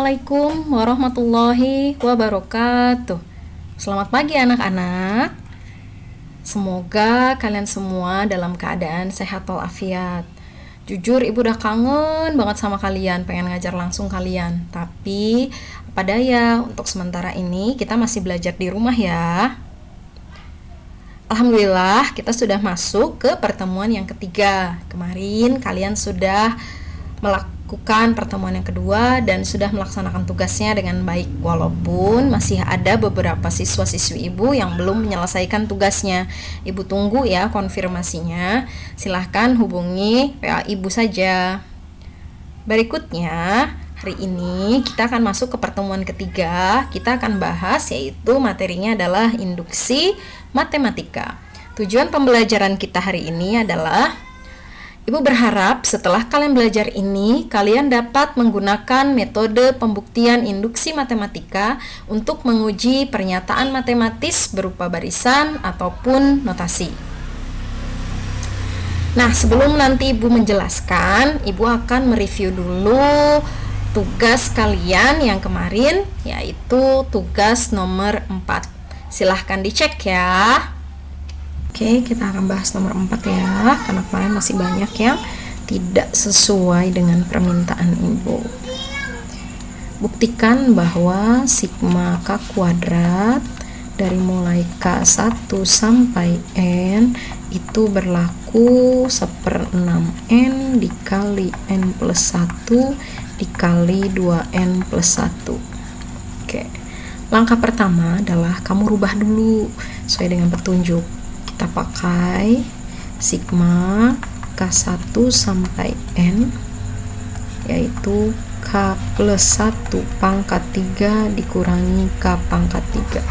Assalamualaikum warahmatullahi wabarakatuh. Selamat pagi anak-anak. Semoga kalian semua dalam keadaan sehat walafiat. Jujur ibu udah kangen banget sama kalian, pengen ngajar langsung kalian. Tapi apa daya, untuk sementara ini kita masih belajar di rumah ya. Alhamdulillah kita sudah masuk ke pertemuan yang ketiga. Kemarin kalian sudah melakukan pertemuan yang kedua dan sudah melaksanakan tugasnya dengan baik, walaupun masih ada beberapa siswa-siswi ibu yang belum menyelesaikan tugasnya. Ibu tunggu ya konfirmasinya. Silahkan hubungi WA ibu saja. Berikutnya, hari ini kita akan masuk ke pertemuan ketiga. Kita akan bahas, yaitu materinya adalah induksi matematika. Tujuan pembelajaran kita hari ini adalah, Ibu berharap setelah kalian belajar ini, kalian dapat menggunakan metode pembuktian induksi matematika untuk menguji pernyataan matematis berupa barisan ataupun notasi. Nah, sebelum nanti Ibu menjelaskan, Ibu akan mereview dulu tugas kalian yang kemarin, yaitu tugas nomor 4. Silahkan dicek ya. Oke, kita akan bahas nomor 4 ya, karena kemarin masih banyak yang tidak sesuai dengan permintaan ibu. Buktikan bahwa sigma k kuadrat dari mulai K1 sampai N itu berlaku 1/6N dikali N plus 1 dikali 2N plus 1. Oke, langkah pertama adalah kamu rubah dulu sesuai dengan petunjuk. Kita pakai sigma K1 sampai N, yaitu K plus 1 pangkat 3 dikurangi K pangkat 3.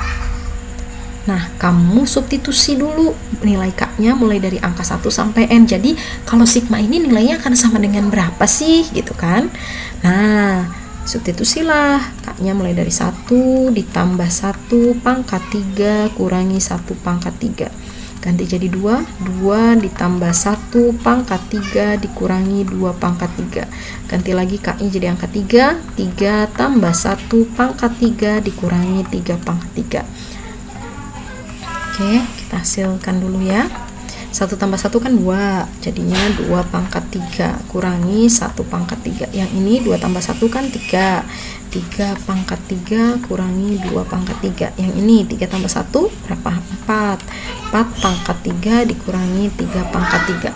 Nah, kamu substitusi dulu nilai K-nya mulai dari angka 1 sampai N. Jadi, kalau sigma ini nilainya akan sama dengan berapa sih? Gitu kan? Nah, substitusilah K-nya mulai dari 1 ditambah 1 pangkat 3 kurangi 1 pangkat 3. Ganti jadi 2 ditambah 1 pangkat 3 dikurangi 2 pangkat 3. Ganti lagi K-nya jadi angka 3 tambah 1 pangkat 3 dikurangi 3 pangkat 3. Oke, kita hasilkan dulu ya. 1 tambah 1 kan 2, jadinya 2 pangkat 3 kurangi 1 pangkat 3. Yang ini 2 tambah 1 kan 3 pangkat 3 kurangi 2 pangkat 3. Yang ini 3 tambah 1 berapa? 4 pangkat 3 dikurangi 3 pangkat 3.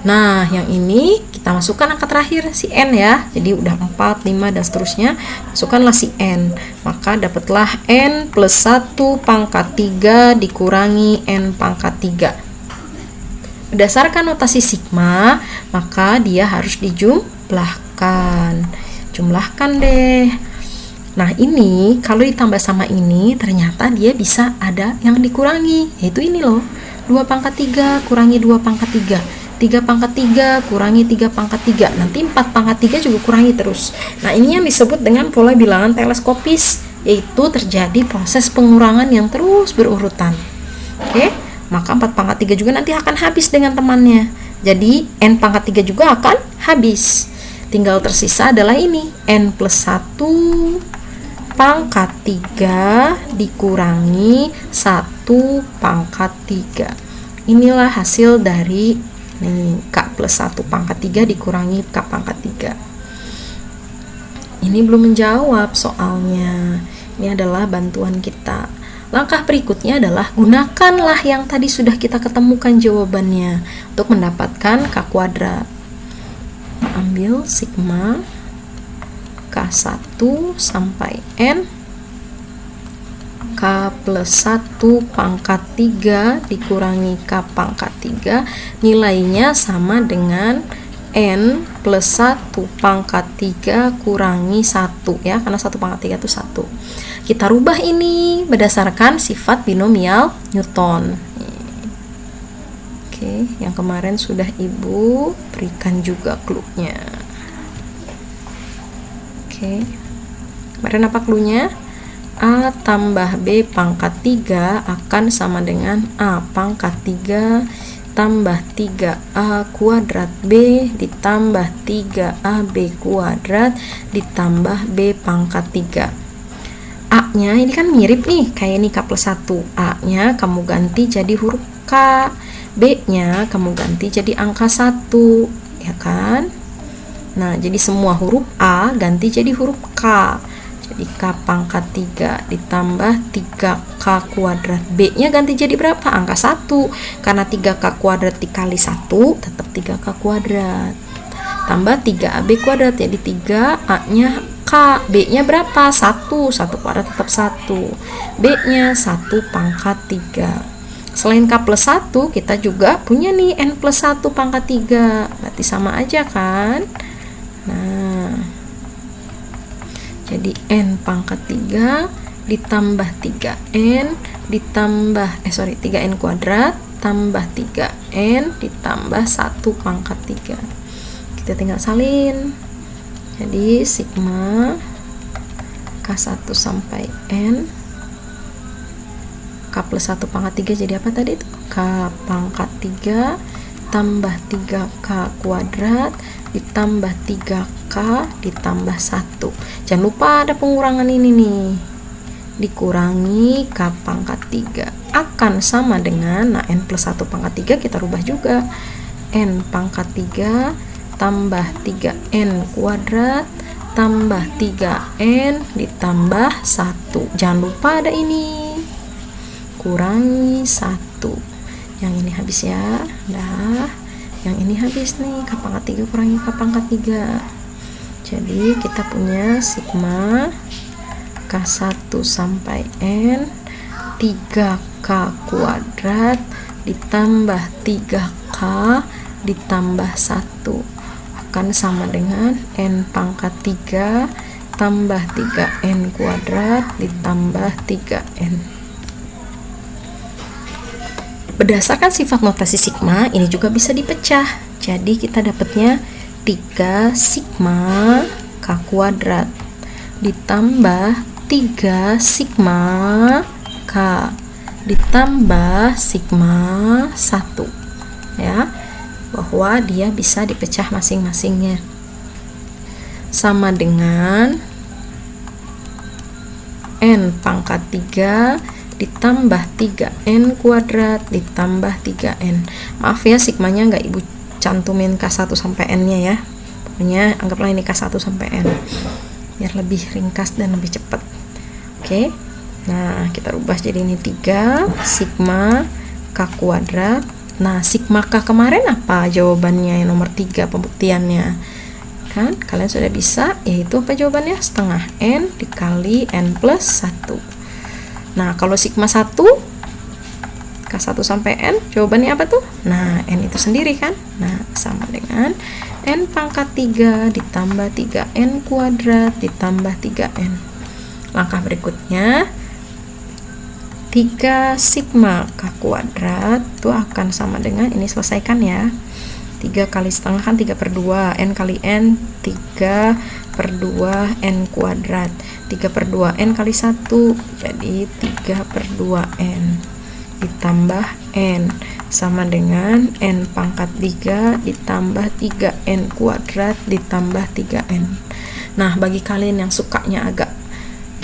Nah, yang ini kita masukkan angka terakhir, si N ya. Jadi udah 4, 5, dan seterusnya. Masukkanlah si N. Maka dapatlah N plus 1 pangkat 3 dikurangi N pangkat 3. Berdasarkan notasi sigma, maka dia harus dijumlahkan. Jumlahkan deh. Nah, ini kalau ditambah sama ini, ternyata dia bisa ada yang dikurangi, yaitu ini loh. 2 pangkat 3 kurangi 2 pangkat 3. 3 pangkat 3 kurangi 3 pangkat 3. Nanti 4 pangkat 3 juga kurangi terus. Nah, ini yang disebut dengan pola bilangan teleskopis, yaitu terjadi proses pengurangan yang terus berurutan. Oke, maka 4 pangkat 3 juga nanti akan habis dengan temannya. Jadi, N pangkat 3 juga akan habis. Tinggal tersisa adalah ini, N plus 1 pangkat 3 dikurangi 1 pangkat 3. Inilah hasil dari K plus 1 pangkat 3 dikurangi K pangkat 3. Ini belum menjawab soalnya. Ini adalah bantuan kita. Langkah berikutnya adalah gunakanlah yang tadi sudah kita ketemukan jawabannya untuk mendapatkan K kuadrat. Ambil sigma K1 sampai N K plus 1 pangkat 3 dikurangi K pangkat 3, nilainya sama dengan N plus 1 pangkat 3 kurangi 1 ya, karena 1 pangkat 3 itu 1. Kita rubah ini berdasarkan sifat binomial Newton. Oke, yang kemarin sudah Ibu berikan juga clue-nya. Oke, kemarin apa clue-nya? A tambah B pangkat 3 akan sama dengan A pangkat 3 ditambah 3A kuadrat B ditambah 3AB kuadrat ditambah B pangkat 3. A nya ini kan mirip nih kayak ini K plus 1. A nya kamu ganti jadi huruf K, B nya kamu ganti jadi angka 1, ya kan? Nah, jadi semua huruf A ganti jadi huruf K. Jadi K pangkat 3 ditambah 3K kuadrat. B nya ganti jadi berapa? Angka 1. Karena 3K kuadrat dikali 1 tetap 3K kuadrat. Tambah 3AB kuadrat, jadi 3A nya K. B nya berapa? 1. 1 kuadrat tetap 1. B nya 1 pangkat 3. Selain K plus 1, kita juga punya nih N plus 1 pangkat 3. Berarti sama aja kan? Nah, jadi N pangkat 3 ditambah 3N ditambah 3N kuadrat tambah 3N ditambah 1 pangkat 3. Kita tinggal salin. Jadi sigma K1 sampai N, K plus 1 pangkat 3 jadi apa tadi itu? K pangkat 3 tambah 3K kuadrat ditambah 3K ditambah 1. Jangan lupa ada pengurangan ini nih. Dikurangi K pangkat 3 akan sama dengan, nah N plus 1 pangkat 3 kita rubah juga. N pangkat 3 tambah 3N kuadrat tambah 3N ditambah 1. Jangan lupa ada ini. Kurangi 1. Yang ini habis ya. Dah. Yang ini habis nih. K pangkat 3 kurangi K pangkat 3. Jadi kita punya sigma K1 sampai N 3K kuadrat ditambah 3K ditambah 1 akan sama dengan N pangkat 3 tambah 3N kuadrat ditambah 3N. Berdasarkan sifat notasi sigma, ini juga bisa dipecah. Jadi kita dapatnya 3 sigma K kuadrat ditambah 3 sigma K ditambah sigma 1. Ya, bahwa dia bisa dipecah masing-masingnya. Sama dengan N pangkat 3 ditambah 3N kuadrat ditambah 3N. Maaf ya, sigmanya nggak ibu cantumin K1 sampai N nya ya. Pokoknya anggaplah ini K1 sampai N biar lebih ringkas dan lebih cepat. Oke. Nah, kita rubah jadi ini 3 sigma K kuadrat. Nah, sigma K kemarin apa jawabannya? Yang nomor 3 pembuktiannya. Kan kalian sudah bisa, yaitu apa jawabannya? Setengah N dikali N plus 1. Nah, kalau sigma 1 K1 sampai N, jawabannya apa tuh? Nah, N itu sendiri kan? Nah, sama dengan N pangkat 3 ditambah 3N kuadrat ditambah 3N. Langkah berikutnya, 3 sigma K kuadrat itu akan sama dengan, ini selesaikan ya, 3 kali setengah kan 3 per 2, N kali N 3 per 2 N kuadrat, 3 per 2 N kali 1, jadi 3 per 2 N ditambah N sama dengan N pangkat 3 ditambah 3N kuadrat ditambah 3N. Nah, bagi kalian yang sukanya agak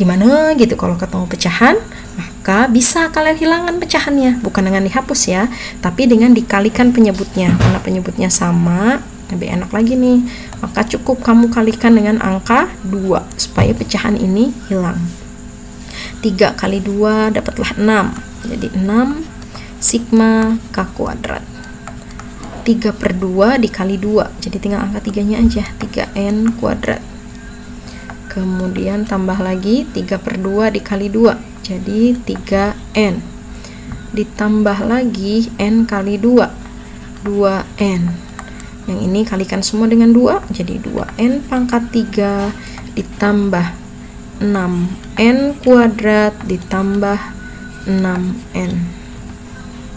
gimana gitu kalau ketemu pecahan, maka bisa kalian hilangkan pecahannya, bukan dengan dihapus ya, tapi dengan dikalikan penyebutnya. Karena penyebutnya sama, lebih enak lagi nih, maka cukup kamu kalikan dengan angka 2 supaya pecahan ini hilang. 3 kali 2 dapatlah 6, jadi 6 sigma K kuadrat. 3 per 2 dikali 2, jadi tinggal angka 3 nya aja, 3N kuadrat. Kemudian tambah lagi 3 per 2 dikali 2, jadi 3N ditambah lagi N kali 2, 2N. Yang ini kalikan semua dengan 2, jadi 2N pangkat 3 ditambah 6N kuadrat ditambah 6N.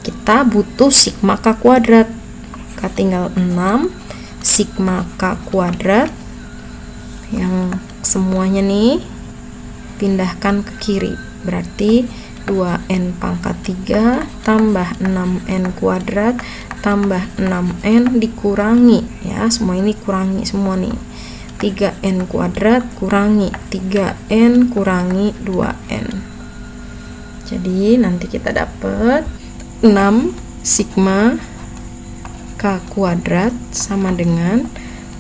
Kita butuh sigma K kuadrat, maka tinggal 6 sigma K kuadrat yang semuanya nih pindahkan ke kiri, berarti 2N pangkat 3 tambah 6N kuadrat ditambah 6n dikurangi, ya semua ini kurangi semua nih, 3n kuadrat kurangi 3n kurangi 2n. Jadi nanti kita dapat 6 sigma k kuadrat sama dengan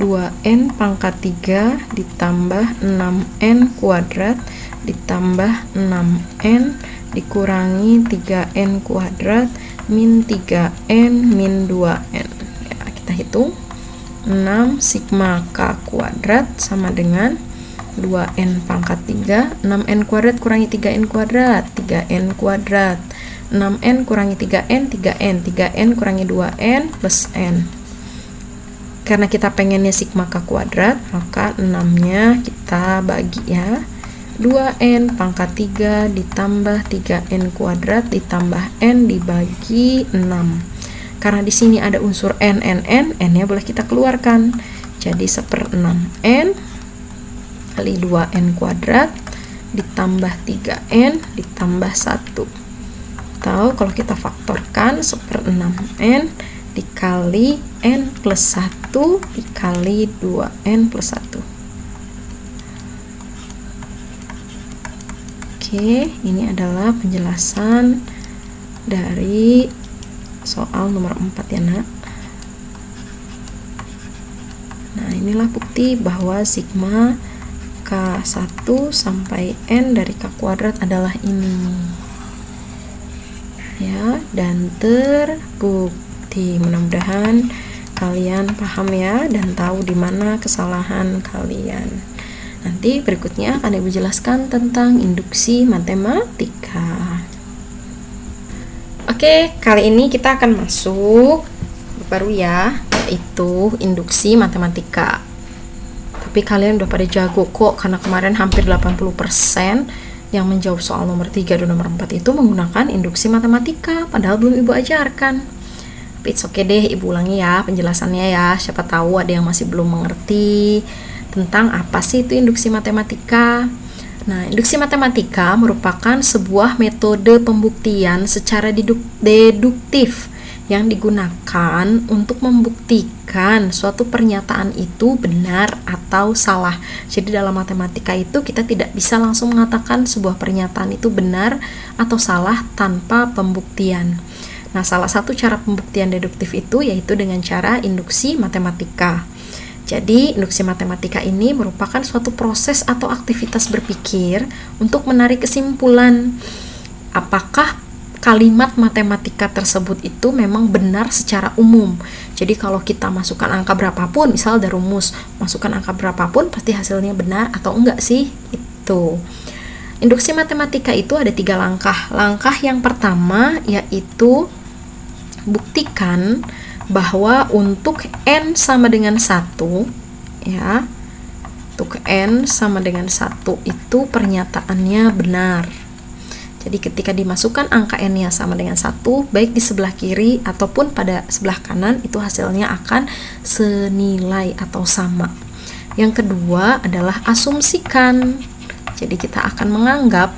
2n pangkat 3 ditambah 6n kuadrat ditambah 6n dikurangi 3n kuadrat min 3n min 2n. Ya, kita hitung 6 sigma k kuadrat sama dengan 2n pangkat 3, 6n kuadrat kurangi 3n kuadrat, 3n kuadrat, 6n kurangi 3n, 3n kurangi 2n plus n. Karena kita pengennya sigma k kuadrat, maka 6-nya kita bagi ya. 2n pangkat 3 ditambah 3n kuadrat ditambah n dibagi 6. Karena di sini ada unsur n-nya boleh kita keluarkan. Jadi 1/6n kali 2n kuadrat ditambah 3n ditambah 1. Atau kalau kita faktorkan 1/6n dikali n plus 1 dikali 2n plus 1. Oke, ini adalah penjelasan dari soal nomor 4 ya nak. Nah, inilah bukti bahwa sigma K1 sampai N dari K kuadrat adalah ini. Ya, dan terbukti. Mudah-mudahan kalian paham ya dan tahu di mana kesalahan kalian. Nanti berikutnya akan Ibu jelaskan tentang induksi matematika. Oke, kali ini kita akan masuk baru ya, yaitu induksi matematika. Tapi kalian udah pada jago kok, karena kemarin hampir 80% yang menjawab soal nomor 3 dan nomor 4 itu menggunakan induksi matematika, padahal belum Ibu ajarkan. Tapi it's okay deh, Ibu ulangi ya penjelasannya ya, siapa tahu ada yang masih belum mengerti tentang apa sih itu induksi matematika. Nah, induksi matematika merupakan sebuah metode pembuktian secara deduktif yang digunakan untuk membuktikan suatu pernyataan itu benar atau salah. Jadi dalam matematika itu kita tidak bisa langsung mengatakan sebuah pernyataan itu benar atau salah tanpa pembuktian. Nah, salah satu cara pembuktian deduktif itu yaitu dengan cara induksi matematika. Jadi, induksi matematika ini merupakan suatu proses atau aktivitas berpikir untuk menarik kesimpulan apakah kalimat matematika tersebut itu memang benar secara umum. Jadi kalau kita masukkan angka berapapun, misal ada rumus, masukkan angka berapapun pasti hasilnya benar atau enggak sih? Itu. Induksi matematika itu ada 3 langkah. Langkah yang pertama yaitu buktikan bahwa untuk n sama dengan 1 ya. Untuk n sama dengan 1 itu pernyataannya benar. Jadi ketika dimasukkan angka n-nya sama dengan 1, baik di sebelah kiri ataupun pada sebelah kanan, itu hasilnya akan senilai atau sama. Yang kedua adalah asumsikan. Jadi kita akan menganggap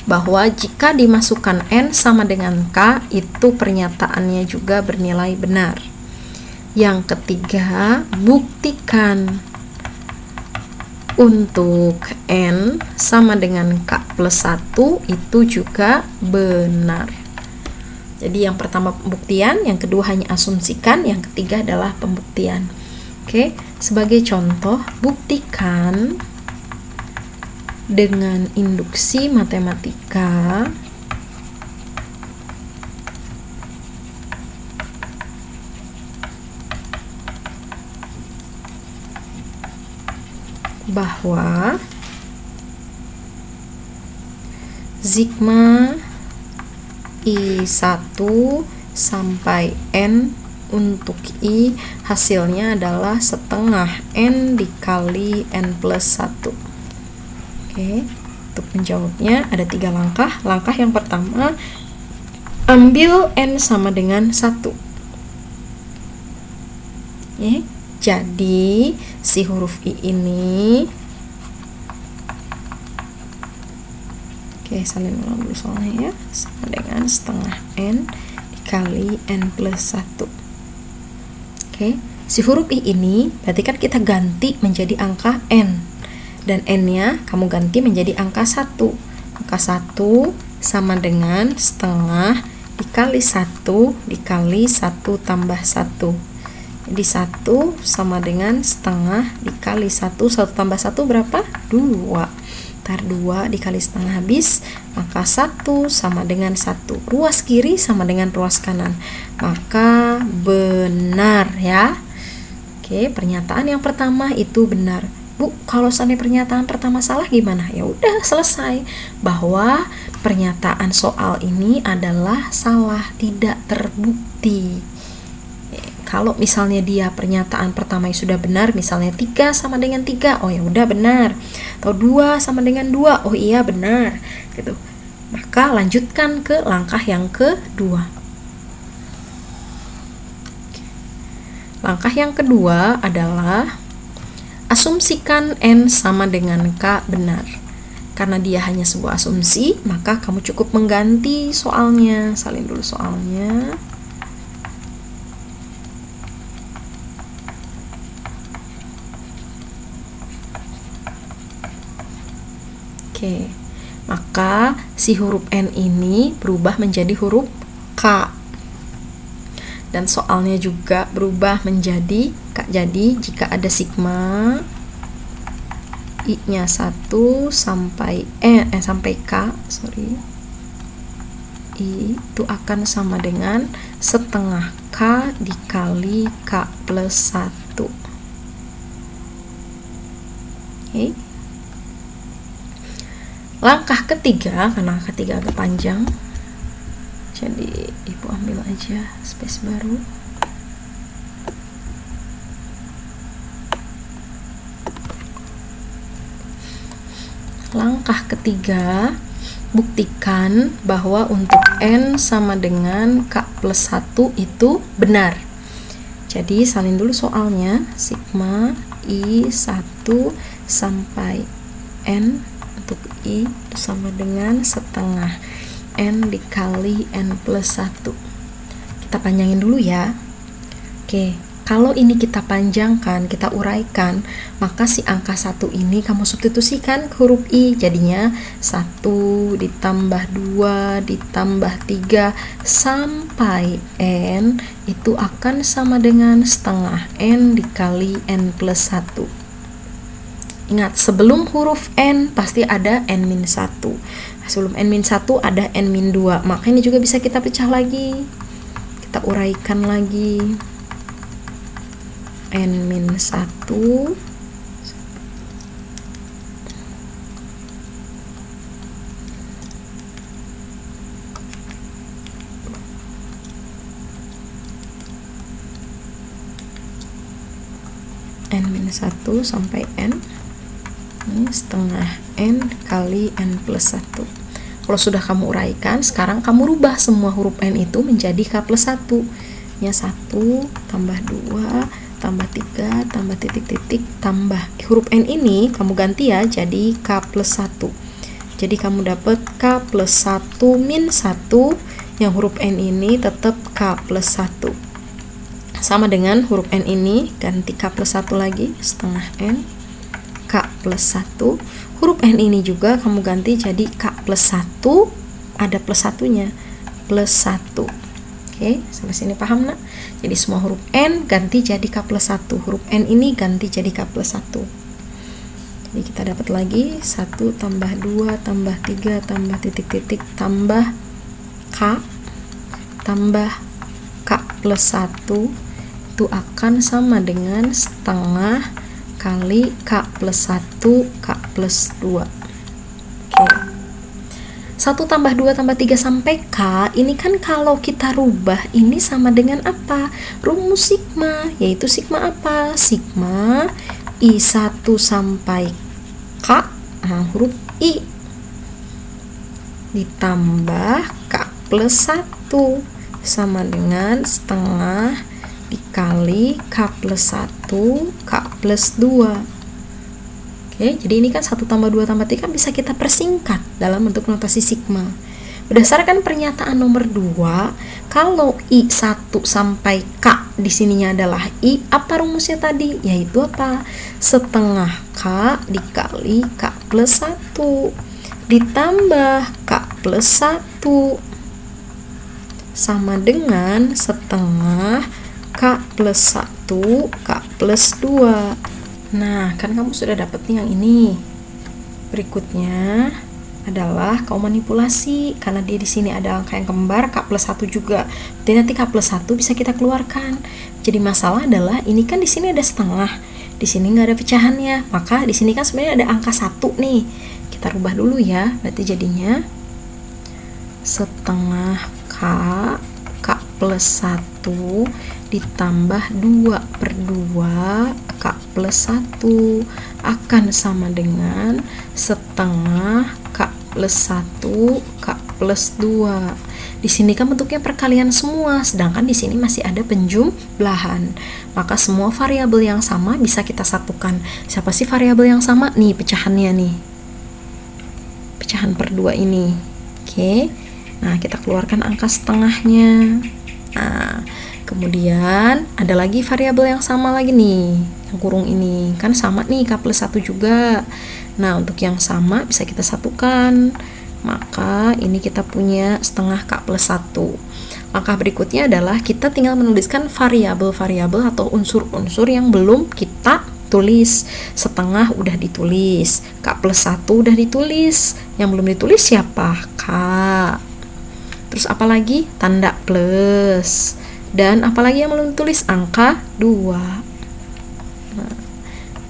bahwa jika dimasukkan n sama dengan k, itu pernyataannya juga bernilai benar. Yang ketiga, buktikan untuk n sama dengan k plus 1 itu juga benar. Jadi yang pertama pembuktian, yang kedua hanya asumsikan, yang ketiga adalah pembuktian. Oke, sebagai contoh, buktikan dengan induksi matematika bahwa sigma I1 sampai N untuk I hasilnya adalah setengah N dikali N plus 1. Oke, untuk menjawabnya ada 3 langkah. Langkah yang pertama, ambil N sama dengan 1. Oke. Jadi, si huruf I ini, oke, salin ulang dulu soalnya ya, sama dengan setengah N dikali N plus 1. Oke, si huruf I ini berarti kan kita ganti menjadi angka N. Dan N-nya kamu ganti menjadi angka 1. Angka 1 sama dengan setengah dikali 1 dikali 1 tambah 1. Jadi 1 sama dengan setengah dikali 1. 1 tambah 1 berapa? 2. Ntar 2 dikali setengah habis, maka 1 sama dengan 1. Ruas kiri sama dengan ruas kanan. Maka benar ya. Oke, pernyataan yang pertama itu benar. Bu, kalau seandainya pernyataan pertama salah gimana? Ya udah, selesai. Bahwa pernyataan soal ini adalah salah, tidak terbukti. Kalau misalnya dia pernyataan pertama yang sudah benar, misalnya 3 sama dengan 3, oh ya udah benar. Atau 2 sama dengan 2, oh iya benar. Gitu. Maka lanjutkan ke langkah yang kedua. Langkah yang kedua adalah asumsikan N sama dengan K benar. Karena dia hanya sebuah asumsi, maka kamu cukup mengganti soalnya. Salin dulu soalnya. Oke, maka si huruf N ini berubah menjadi huruf K. Dan soalnya juga berubah menjadi K. Jadi jika ada sigma I-nya 1 sampai sampai K, I itu akan sama dengan setengah K dikali K plus 1. Oke. Langkah ketiga, karena ketiga agak panjang, jadi ibu ambil aja space baru. Langkah ketiga, buktikan bahwa untuk N sama dengan K plus 1 itu benar. Jadi salin dulu soalnya, sigma I 1 sampai N untuk I itu sama dengan setengah N dikali N plus 1. Kita panjangin dulu ya. Oke, kalau ini kita panjangkan, kita uraikan, maka si angka 1 ini kamu substitusikan ke huruf I. Jadinya 1 ditambah 2 ditambah 3 sampai N itu akan sama dengan setengah N dikali N plus 1. Ingat, sebelum huruf N pasti ada N-1. Sebelum N-1 ada N-2. Maka ini juga bisa kita pecah lagi. Kita uraikan lagi. N-1 N-1 sampai N. Ini setengah N kali N plus 1. Kalau sudah kamu uraikan, sekarang kamu rubah semua huruf N itu menjadi K plus 1. Ya 1 tambah 2 tambah 3 tambah titik-titik tambah. Huruf N ini kamu ganti ya jadi K plus 1. Jadi kamu dapat K plus 1 min 1. Yang huruf N ini tetap K plus 1. Sama dengan huruf N ini ganti K plus 1 lagi, setengah N K plus 1. Huruf N ini juga kamu ganti jadi K plus 1, ada plus 1-nya, plus 1. Oke, sampai sini paham nak? Jadi semua huruf N ganti jadi K plus 1. Huruf N ini ganti jadi K plus 1. Jadi kita dapat lagi 1 tambah 2 tambah 3 tambah titik-titik tambah K tambah K plus 1 itu akan sama dengan setengah kali K plus 1 K plus 2. Oke. 1 tambah 2 tambah 3 sampai K, ini kan kalau kita rubah ini sama dengan apa? Rumus sigma, yaitu sigma apa? Sigma I1 sampai K, huruf I ditambah K plus 1 sama dengan setengah dikali K plus 1 K plus 2. Oke, jadi ini kan 1 tambah 2 tambah 3 bisa kita persingkat dalam bentuk notasi sigma. Berdasarkan pernyataan nomor 2, kalau I1 sampai K di sininya adalah I, apa rumusnya tadi? Yaitu apa? Setengah K dikali K plus 1 ditambah K plus 1 sama dengan setengah K plus 1 K plus 2. Nah, kan kamu sudah dapat nih yang ini. Berikutnya adalah kau manipulasi, karena dia di sini ada angka yang kembar K plus 1 juga. Jadi nanti K plus 1 bisa kita keluarkan. Jadi masalah adalah ini kan di sini ada setengah, di sini nggak ada pecahannya, maka di sini kan sebenarnya ada angka 1 nih. Kita rubah dulu ya, berarti jadinya setengah K plus 1 ditambah 2/2 K plus 1 akan sama dengan setengah K plus 1 K plus 2. Di sini kan bentuknya perkalian semua, sedangkan di sini masih ada penjumlahan. Maka semua variabel yang sama bisa kita satukan. Siapa sih variabel yang sama? Nih pecahannya nih. Pecahan per 2 ini. Oke. Nah, kita keluarkan angka setengahnya. Nah, kemudian ada lagi variabel yang sama lagi nih, yang kurung ini kan sama nih K plus 1 juga. Nah, untuk yang sama bisa kita satukan, maka ini kita punya setengah K plus 1. Langkah berikutnya adalah kita tinggal menuliskan variabel-variabel atau unsur-unsur yang belum kita tulis. Setengah udah ditulis, K plus 1 udah ditulis, yang belum ditulis siapa? K. Terus apalagi? Tanda plus. Dan apalagi yang belum tulis? Angka 2.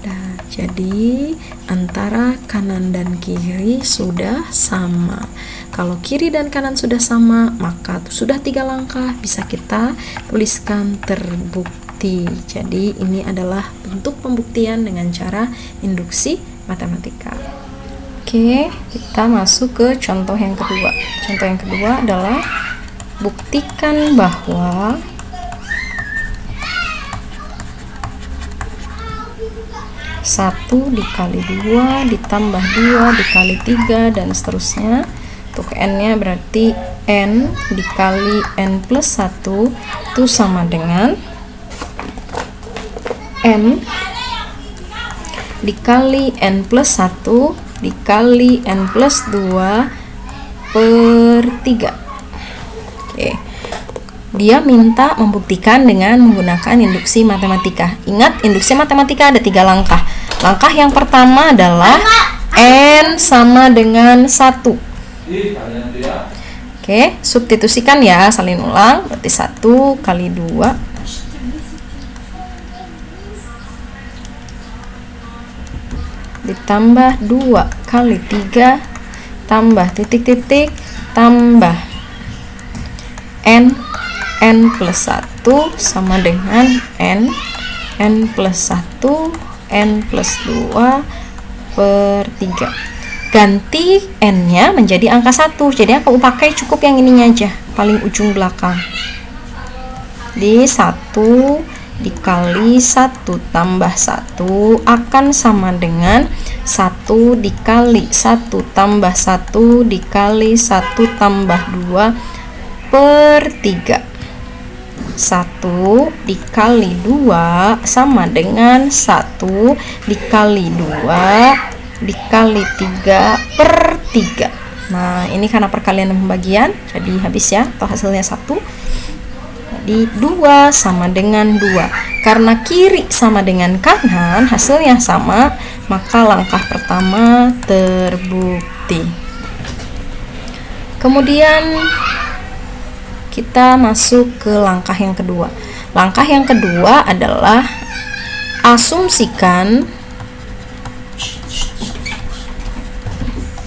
Nah, jadi antara kanan dan kiri sudah sama. Kalau kiri dan kanan sudah sama, maka sudah 3 langkah bisa kita tuliskan terbukti. Jadi ini adalah bentuk pembuktian dengan cara induksi matematika. Oke, kita masuk ke contoh yang kedua. Contoh yang kedua adalah buktikan bahwa satu dikali 2 ditambah 2 dikali 3 dan seterusnya. Untuk n-nya berarti n dikali n plus 1 itu sama dengan n dikali n plus 1 dikali n plus 2 per 3. Oke. Dia minta membuktikan dengan menggunakan induksi matematika. Ingat, induksi matematika ada 3 langkah. Langkah yang pertama adalah n sama dengan 1. Oke, substitusikan ya, salin ulang. Berarti 1 kali 2 ditambah 2 kali 3 tambah titik-titik tambah n plus 1 sama dengan n plus 1 n plus 2 per 3. Ganti n-nya menjadi angka 1. Jadi aku pakai cukup yang ininya aja, paling ujung belakang. Di 1 dikali 1 tambah 1 akan sama dengan 1 dikali 1 tambah 1 dikali 1 tambah 2 per 3. 1 dikali 2 sama dengan 1 dikali 2 dikali 3 per 3. Nah, ini karena perkalian dan pembagian, jadi habis ya, atau hasilnya 1. Jadi 2 sama dengan 2. Karena kiri sama dengan kanan, hasilnya sama, maka langkah pertama terbukti. Kemudian kita masuk ke langkah yang kedua. Langkah yang kedua adalah asumsikan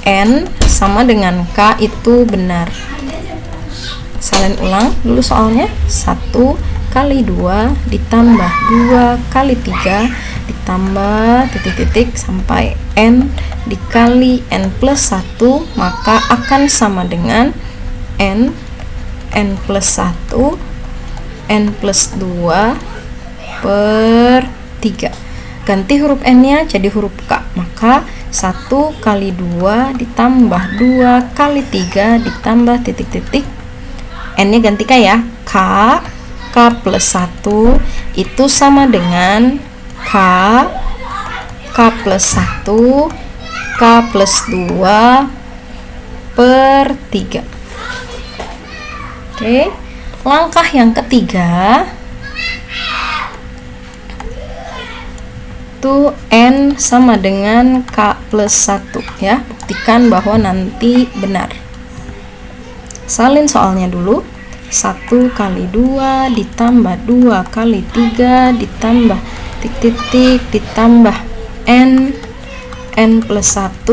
n sama dengan k itu benar. Salin ulang dulu soalnya. 1 kali 2 ditambah 2 kali 3 ditambah titik-titik sampai n dikali n plus 1, maka akan sama dengan n plus 1 n plus 2 per 3. Ganti huruf n-nya jadi huruf k, maka 1 kali 2 ditambah 2 kali 3 ditambah titik-titik, n-nya ganti k ya, k K plus 1 itu sama dengan K plus 1 K plus 2 per 3. Oke, langkah yang ketiga itu N sama dengan K plus 1 ya. Buktikan bahwa nanti benar. Salin soalnya dulu. 1 kali 2 ditambah 2 kali 3 ditambah titik-titik ditambah N plus 1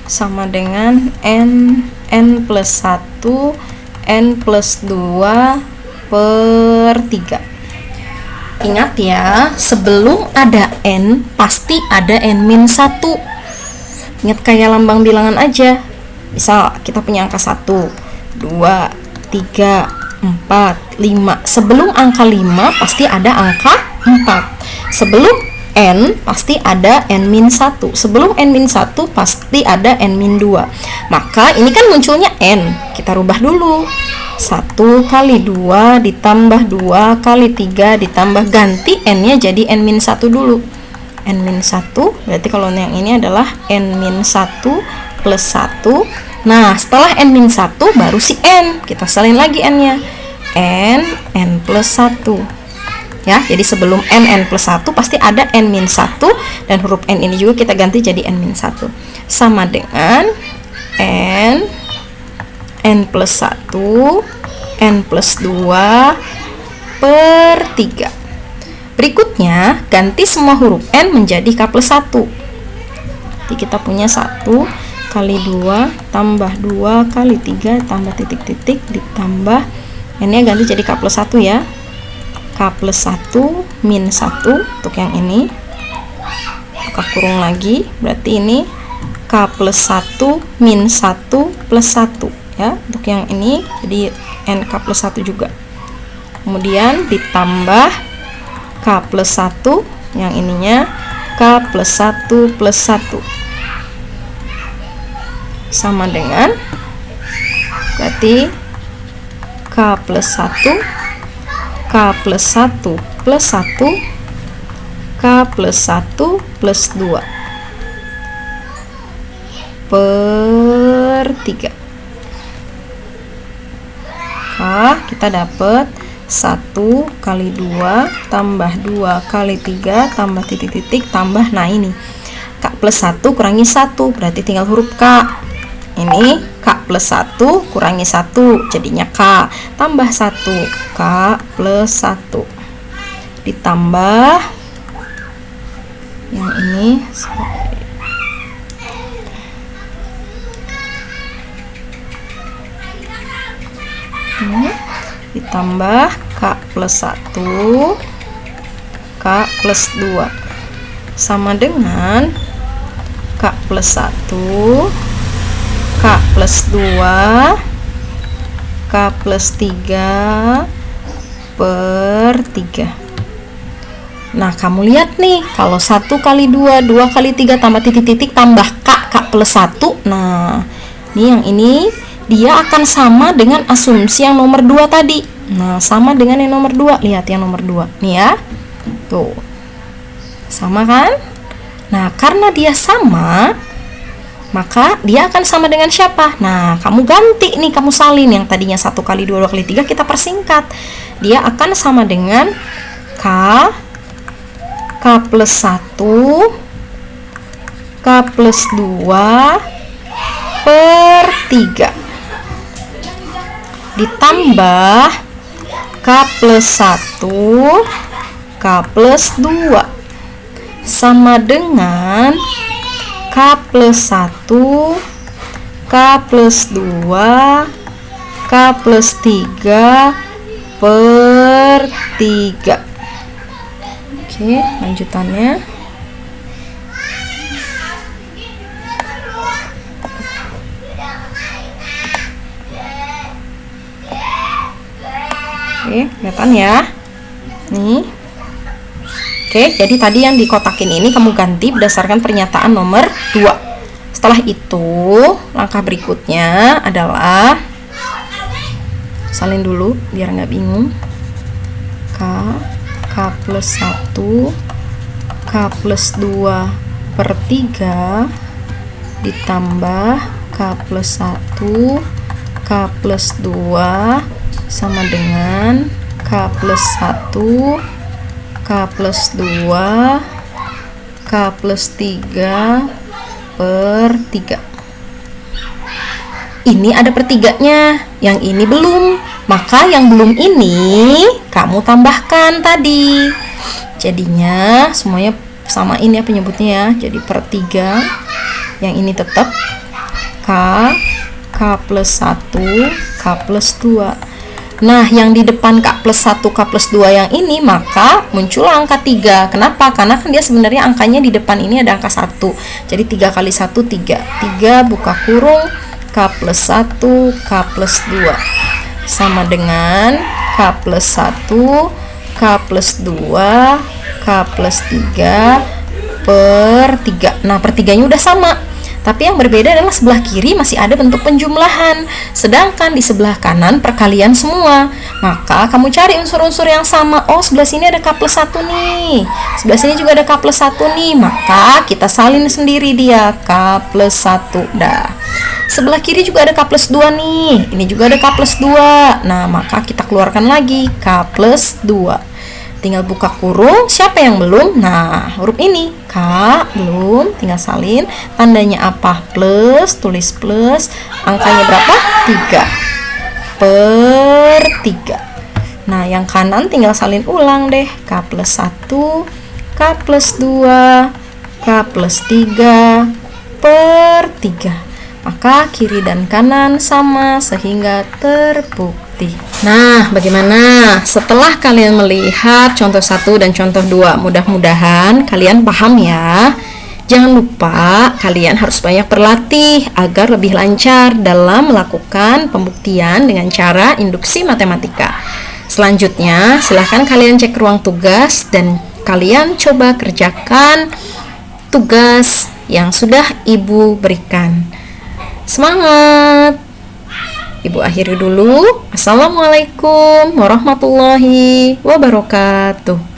sama dengan N plus 1 N plus 2 per 3. Ingat ya, sebelum ada N pasti ada N-1. Ingat kayak lambang bilangan aja. Misal kita punya angka 1, 2, 3, 4, 5. Sebelum angka 5 pasti ada angka 4. Sebelum N pasti ada N-1. Sebelum N-1 pasti ada N-2. Maka ini kan munculnya N. Kita rubah dulu. 1 kali 2 ditambah 2 kali 3 ditambah, ganti N-nya jadi N-1 dulu. N-1 berarti kalau yang ini adalah N-1 plus 1. Nah, setelah N-1 baru si N. Kita salin lagi N-nya. N plus 1. Ya, jadi sebelum N plus 1 pasti ada N-1 dan huruf N ini juga kita ganti jadi N-1. Sama dengan N plus 1 N plus 2 per 3. Berikutnya ganti semua huruf N menjadi K plus 1. Jadi kita punya 1 kali 2 tambah 2 kali 3 tambah titik-titik ditambah N-nya ganti jadi K plus 1 ya. K plus 1 min 1 untuk yang ini. Buka kurung lagi, berarti ini K plus 1 min 1 plus 1 ya, untuk yang ini jadi NK plus 1 juga. Kemudian ditambah K plus 1 yang ininya K plus 1 plus 1 sama dengan, berarti K plus 1 K plus 1 plus 1 K plus 1 plus 2 per 3. Kita dapat 1 kali 2 tambah 2 kali 3 tambah titik-titik tambah, nah ini K plus 1 kurangi 1 berarti tinggal huruf K. Ini K plus 1 kurangi 1 jadinya K, tambah 1 K plus 1 ditambah yang ini ditambah K plus 1 K plus 2 sama dengan K plus 1 K plus 2 K plus 3 per 3. Nah, kamu lihat nih, kalau 1 kali 2 2 kali 3 tambah titik-titik tambah K plus 1. Nah, ini yang ini dia akan sama dengan asumsi yang nomor 2 tadi. Nah, sama dengan yang nomor 2. Lihat yang nomor 2 nih ya. Tuh. Sama kan? Nah, karena dia sama, maka dia akan sama dengan siapa? Nah, kamu ganti nih, kamu salin yang tadinya 1 kali 2 2 kali 3 kita persingkat. Dia akan sama dengan K plus 1 K plus 2 per 3 ditambah K plus 1 K plus 2 sama dengan K plus 1 K plus 2 K plus 3 per 3. Oke, lanjutannya oke, kelihatan ya nih. Oke, jadi tadi yang dikotakin ini kamu ganti berdasarkan pernyataan nomor 2. Setelah itu langkah berikutnya adalah salin dulu biar nggak bingung. K plus 1, K plus 2 per 3 ditambah K plus 1, K plus 2 sama dengan K plus 1, K plus 2, K plus 3 per 3. Ini ada pertiganya, yang ini belum. Maka yang belum ini kamu tambahkan tadi. Jadinya semuanya samain ya penyebutnya ya. Jadi per 3. Yang ini tetap K, K plus 1, K plus 2. Nah, yang di depan K plus 1, K plus 2 yang ini, maka muncul angka 3. Kenapa? Karena kan dia sebenarnya angkanya di depan ini ada angka 1. Jadi 3 kali 1, 3. 3 buka kurung, K plus 1, K plus 2. Sama dengan K plus 1, K plus 2, K plus 3 per 3. Nah, per 3-nya udah sama. Tapi yang berbeda adalah sebelah kiri masih ada bentuk penjumlahan, sedangkan di sebelah kanan perkalian semua. Maka kamu cari unsur-unsur yang sama. Oh, sebelah sini ada K plus 1 nih, sebelah sini juga ada K plus 1 nih. Maka kita salin sendiri dia, K plus 1. Dah. Sebelah kiri juga ada K plus 2 nih, ini juga ada K plus 2. Nah, maka kita keluarkan lagi K plus 2. Tinggal buka kurung, siapa yang belum? Nah, huruf ini K belum, tinggal salin. Tandanya apa? Plus, tulis plus. Angkanya berapa? 3 per 3. Nah, yang kanan tinggal salin ulang deh. K plus 1, K plus 2, K plus 3 per 3. Maka kiri dan kanan sama sehingga terbukti. Nah, bagaimana setelah kalian melihat contoh 1 dan contoh 2? Mudah-mudahan kalian paham ya. Jangan lupa kalian harus banyak berlatih agar lebih lancar dalam melakukan pembuktian dengan cara induksi matematika. Selanjutnya, silahkan kalian cek ruang tugas dan kalian coba kerjakan tugas yang sudah Ibu berikan. Semangat! Ibu akhiri dulu. Assalamualaikum warahmatullahi wabarakatuh.